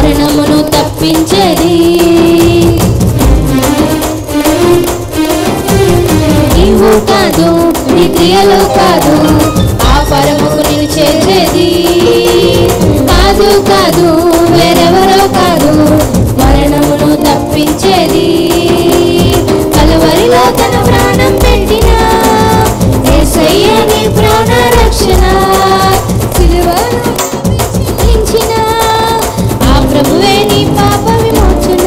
మరణమును తప్పించేది. నీవు కాదు, నీ క్రియలు కాదు, ఆ పరముకు నిన్ను చేర్చేది. కాదు కాదు, వేరెవరో కాదు, మరణమును తప్పించేది. కలువరిలో తన ప్రాణం పెట్టిన యేసయ్య నీ ప్రాణ రక్షణ. సిలువలో చెల్లించిన ఆ ప్రభువే నీ పాప విమోచన.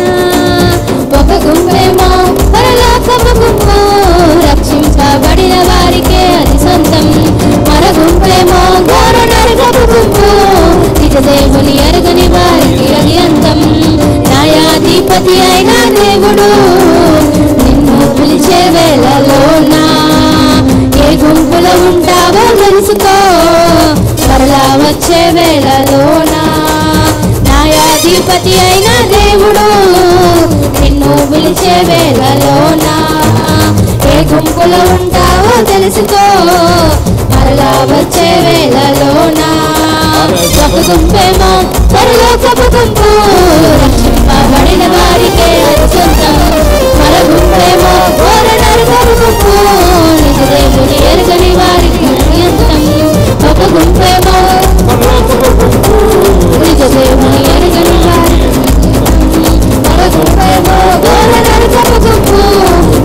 ఒక గుంపేమో పరలోకపు గుంపు, రక్షించబడిన వారికే అది సొంతం. మర గుంపేమో ఘోర నరకపు గుంపు, నిజ దేవుని ఎరగని వారికి అది అంతం. న్యాయాధిపతి అయిన దేవుడు నిన్ను పిలిచే వేళలోనా ఏ గుంపులో ఉంటావో తెలుసుకో. మరలా వచ్చే వేళలోనా న్యాయాధిపతి అయిన దేవుడు నిన్ను పిలిచే వేళలోనా ఏ గుంపులో ఉంటావో తెలుసుకో. మరలా వచ్చే వేళలోనా ఒక గుంపేమో పరలోకపు గుంపు, రక్షింపబడిన వారికే అది సొంతం. మర గుంపేమో ఘోర నరకపు గుంపు, నిజ దేవుని ఎరగని వారికి అంతం. ఒక గుంపేమో నిజ దేవుని ఎరగని వారికి, మర గుంపేమో ఘోర నరకపు గుంపు,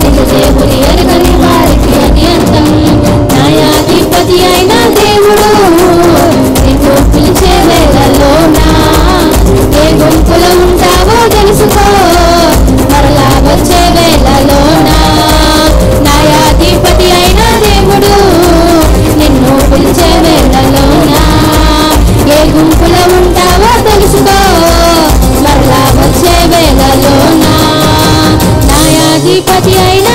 నిజ దేవుని ఎరగని వారికి అది అంతం. న్యాయాధిపతి అయిన దేవుడు నిన్ను పిలిచే వేళలోనా ఏ గుంపులో ఉంటావో తెలుసుకో. మరలా వచ్చే వేళలోనా న్యాయాధిపతి అయిన దేవుడు నిన్ను పిలిచే వేళలోనా ఏ గుంపులో ఉంటావో తెలుసుకో. మరలా వచ్చే వేళలోనా న్యాయాధిపతి అయిన